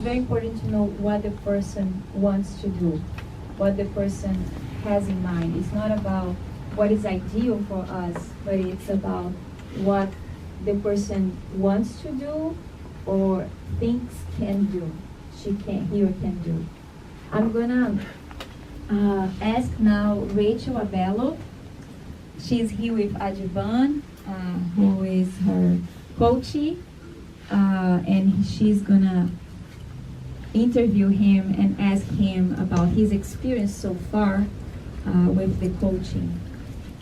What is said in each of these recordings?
very important to know what the person wants to do, what the person has in mind. It's not about what is ideal for us, but it's about what the person wants to do or thinks can do, he or can do. I'm gonna ask now Rachel Abello. She's here with Adjiban, who is her coachee, and she's gonna interview him and ask him about his experience so far with the coaching.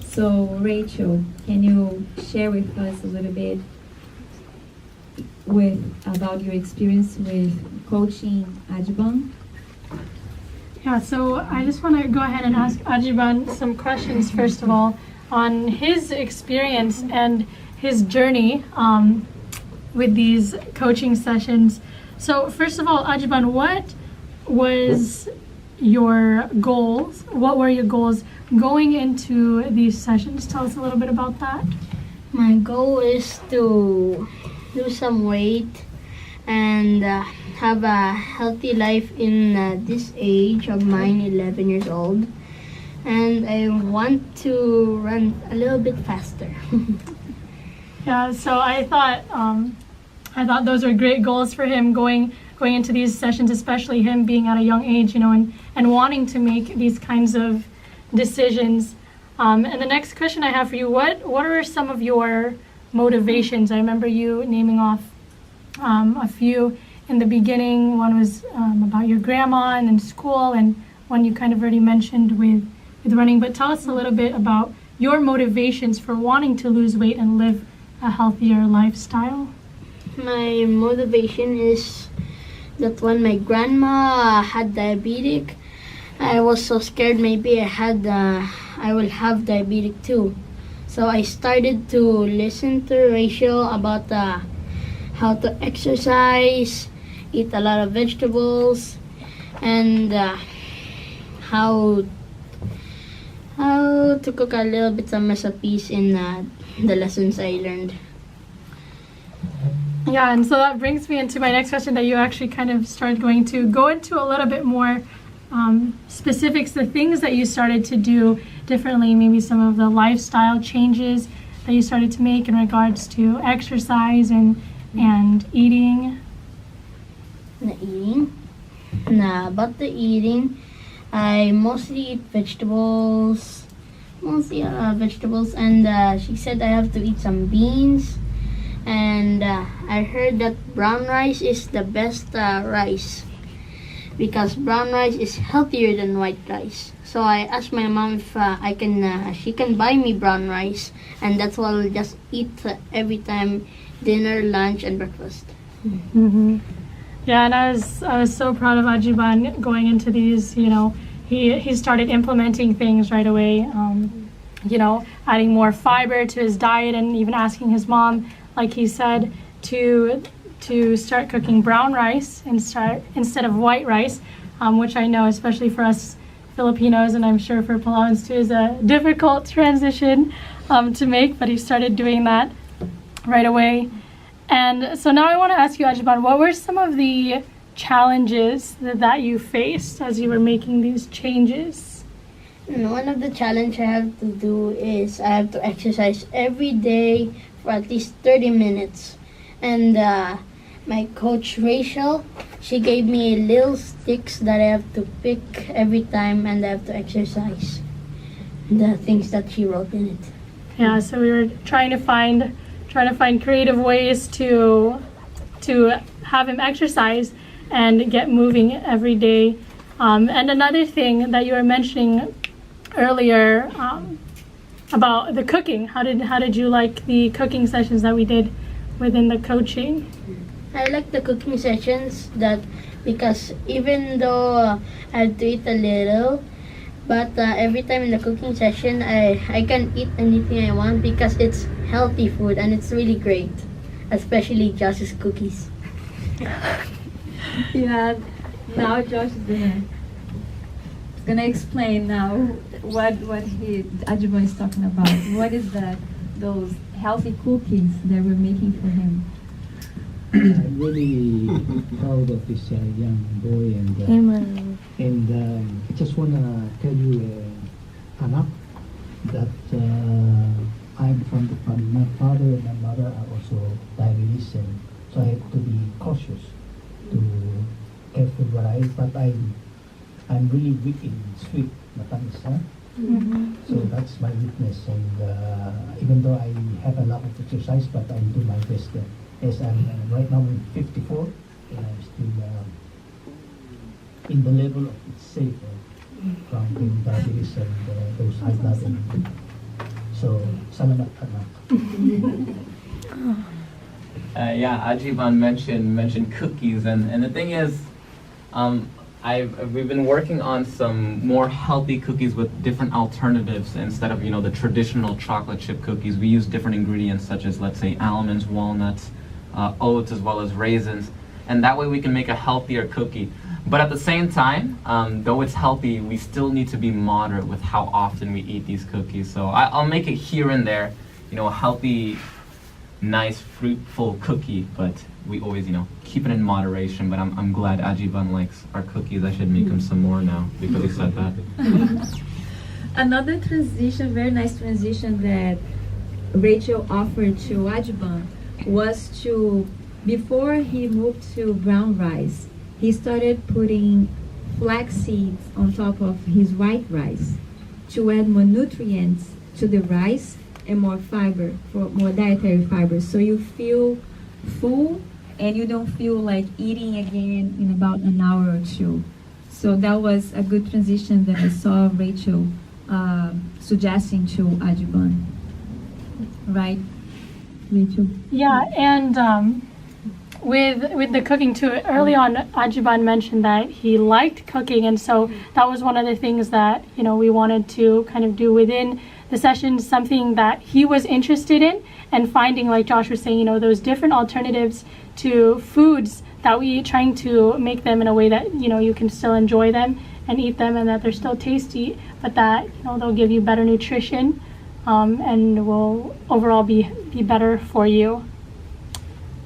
So Rachel, can you share with us a little bit about your experience with coaching Adjiban? Yeah, so I just want to go ahead and ask Adjiban some questions first of all on his experience and his journey with these coaching sessions. So first of all, Adjiban, what was your goals? What were your goals going into these sessions? Tell us a little bit about that. My goal is to lose some weight and have a healthy life in this age of mine, 11 years old. And I want to run a little bit faster. Yeah, so I thought those were great goals for him going into these sessions, especially him being at a young age, and wanting to make these kinds of decisions. And the next question I have for you, what are some of your motivations? I remember you naming off a few in the beginning. One was about your grandma and then school, and one you kind of already mentioned with running. But tell us a little bit about your motivations for wanting to lose weight and live a healthier lifestyle. My motivation is that when my grandma had diabetic, I was so scared maybe I will have diabetic too. So I started to listen to Rachel about how to exercise, eat a lot of vegetables, and how to cook a little bit some recipes in the lessons I learned. Yeah, and so that brings me into my next question that you actually kind of started going to go into a little bit more specifics, the things that you started to do differently, maybe some of the lifestyle changes that you started to make in regards to exercise and eating. About the eating, I mostly eat vegetables, and she said I have to eat some beans. And I heard that brown rice is the best rice because brown rice is healthier than white rice. So I asked my mom if she can buy me brown rice, and that's what I'll just eat every time, dinner, lunch, and breakfast. Mm-hmm. Yeah, and I was so proud of Adjiban going into these. He started implementing things right away. Adding more fiber to his diet, and even asking his mom, like he said, to start cooking brown rice instead of white rice, which I know, especially for us Filipinos, and I'm sure for Palauans too, is a difficult transition to make, but he started doing that right away. And so now I want to ask you, Adjiban, what were some of the challenges that you faced as you were making these changes? One of the challenges I have to do is I have to exercise every day for at least 30 minutes. And my coach Rachel, she gave me little sticks that I have to pick every time, and I have to exercise the things that she wrote in it. Yeah, so we were trying to find creative ways to have him exercise and get moving every day. And another thing that you were mentioning earlier about the cooking. How did you like the cooking sessions that we did within the coaching? I like the cooking sessions because even though I have to eat a little, but every time in the cooking session I can eat anything I want because it's healthy food and it's really great, especially Josh's cookies. Yeah, now Josh is gonna explain now what Adjiban is talking about. What is those healthy cookies that we're making for him? I'm really proud of this young boy, and I just wanna tell you, anak, that I'm from the family. My father and my mother are also diabetes, and so I have to be cautious, to careful what I eat. But I'm really weak in sweet, matamis, huh? So that's my weakness, and even though I have a lot of exercise, but I do my best. As I'm right now I'm 54, and I'm still in the level of it's safe from the diabetes and those high blood. And so, salamat anak. Yeah, Adjiban mentioned cookies, and the thing is, we've been working on some more healthy cookies with different alternatives instead of the traditional chocolate chip cookies. We use different ingredients such as, let's say, almonds, walnuts, oats, as well as raisins, and that way we can make a healthier cookie. But at the same time, though it's healthy, we still need to be moderate with how often we eat these cookies. So I'll make it here and there, a healthy, nice, fruitful cookie, but we always, keep it in moderation. But I'm glad Adjiban likes our cookies. I should make him some more now because he said that. Another transition, very nice transition that Rachel offered to Adjiban was to, before he moved to brown rice, he started putting flax seeds on top of his white rice to add more nutrients to the rice and more fiber, for more dietary fiber, so you feel full and you don't feel like eating again in about an hour or two. So that was a good transition that I saw Rachel suggesting to Adjiban. Right, Rachel? Yeah, and with the cooking too, early on Adjiban mentioned that he liked cooking, and so that was one of the things that we wanted to kind of do within the session, something that he was interested in, and finding, like Josh was saying, those different alternatives to foods that we eat, trying to make them in a way that you can still enjoy them and eat them, and that they're still tasty, but that they'll give you better nutrition, and will overall be better for you.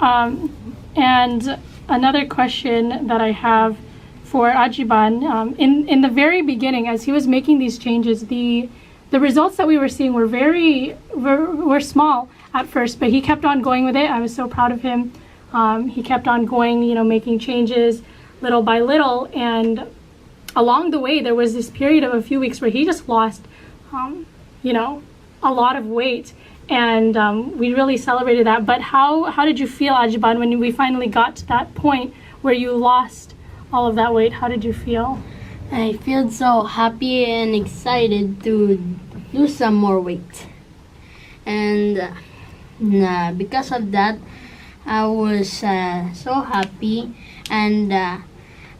And another question that I have for Adjiban, in the very beginning, as he was making these changes, the results that we were seeing were small at first, but he kept on going with it. I was so proud of him. He kept on going, making changes little by little, and along the way there was this period of a few weeks where he just lost, a lot of weight. And we really celebrated that. But how did you feel, Adjiban, when we finally got to that point where you lost all of that weight? How did you feel? I feel so happy and excited to lose some more weight. And because of that, I was so happy, and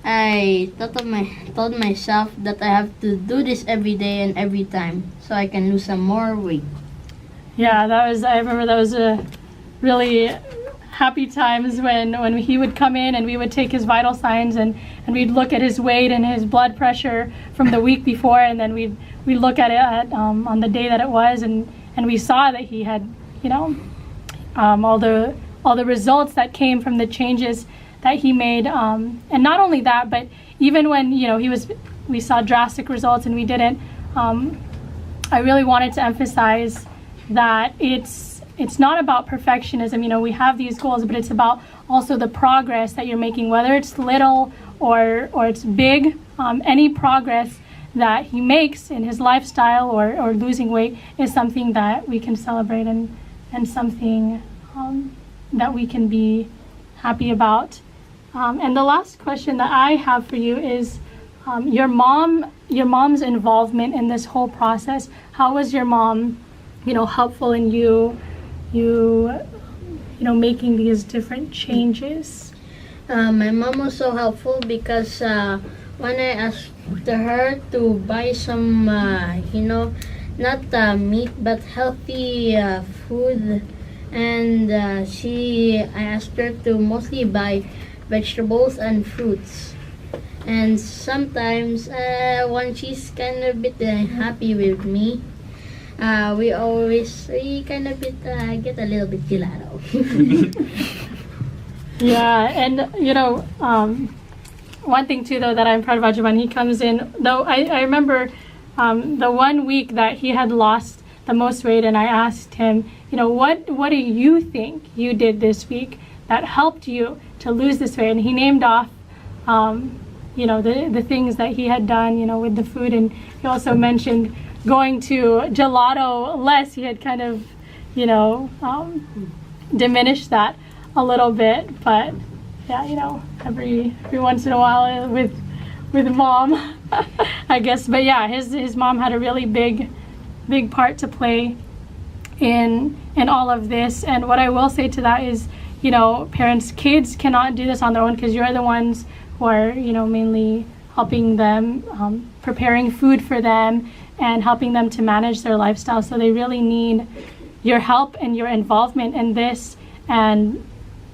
I told myself that I have to do this every day and every time so I can lose some more weight. Yeah, I remember that was a really happy times when he would come in and we would take his vital signs, and we'd look at his weight and his blood pressure from the week before, and then we'd look at it on the day that it was, and we saw that he had all the results that came from the changes that he made, and not only that, but even when we saw drastic results and we didn't, I really wanted to emphasize that it's not about perfectionism. We have these goals, but it's about also the progress that you're making, whether it's little or it's big. Any progress that he makes in his lifestyle or losing weight is something that we can celebrate, and something that we can be happy about. And the last question that I have for you is your mom's involvement in this whole process. How was your mom helpful in you making these different changes? My mom was so helpful because when I asked her to buy some, not meat but healthy food, and I asked her to mostly buy vegetables and fruits. And sometimes when she's kind of bit happy with me, we kind of get a little bit gelato. Yeah, and one thing too though that I'm proud of Adjiban, he comes in though I remember the 1 week that he had lost the most weight, and I asked him, what do you think you did this week that helped you to lose this weight? And he named off the things that he had done, with the food, and he also mentioned going to gelato less. He had kind of, diminished that a little bit, but yeah, every once in a while with mom, I guess. But yeah, his mom had a really big part to play in all of this. And what I will say to that is, parents, kids cannot do this on their own, because you're the ones who are, mainly helping them, preparing food for them and helping them to manage their lifestyle. So they really need your help and your involvement in this. And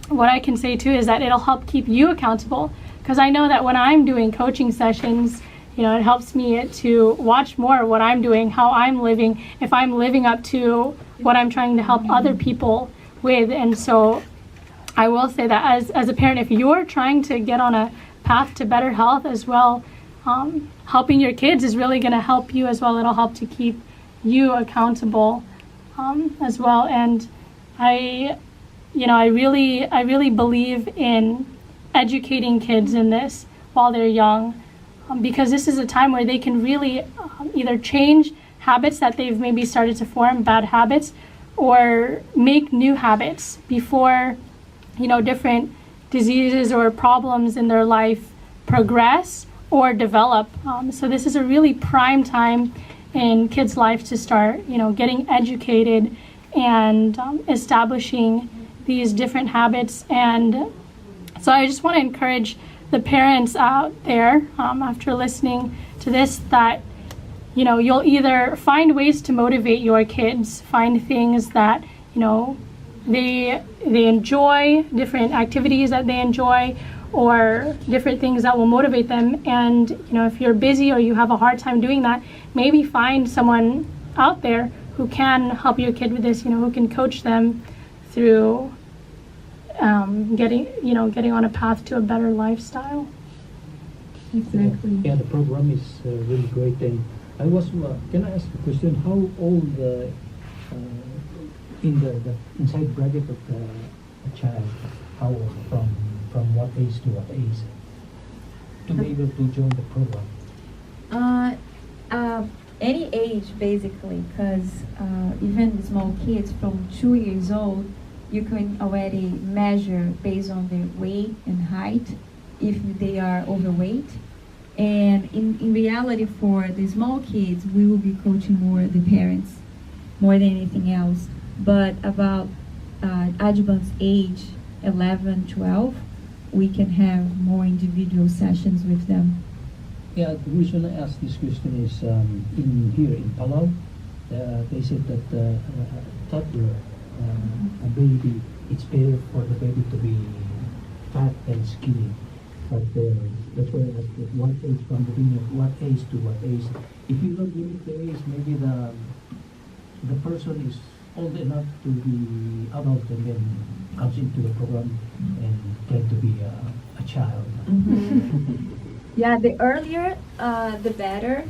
what I can say too is that it'll help keep you accountable, because I know that when I'm doing coaching sessions, it helps me to watch more what I'm doing, how I'm living, if I'm living up to what I'm trying to help other people with. And so I will say that as a parent, if you're trying to get on a path to better health as well, helping your kids is really going to help you as well. It'll help to keep you accountable as well. And I really believe in educating kids in this while they're young, because this is a time where they can really either change habits that they've maybe started to form, bad habits, or make new habits before, different diseases or problems in their life progress or develop. So this is a really prime time in kids' life to start, getting educated and establishing these different habits. And so I just want to encourage the parents out there, after listening to this, that you'll either find ways to motivate your kids, find things that they enjoy, different activities that they enjoy, or different things that will motivate them. And if you're busy or you have a hard time doing that, maybe find someone out there who can help your kid with this, who can coach them through getting on a path to a better lifestyle. Exactly. Yeah, the program is really great. And I was, can I ask a question? How old in the inside bracket of the child? How old, from what age to what age to be able to join the program? Any age basically, because even small kids from 2 years old, you can already measure based on their weight and height if they are overweight. And in reality, for the small kids, we will be coaching more the parents more than anything else. But about Adjiban's age, 11, 12, we can have more individual sessions with them. Yeah, the reason I asked this question is in Palau, they said that a toddler, a baby, it's better for the baby to be fat than skinny. But that's why I asked what age, from the beginning, what age to what age. If you don't limit the age, maybe the person is old enough to be adult and then comes into the program and tend to be a child. Yeah, the earlier, the better.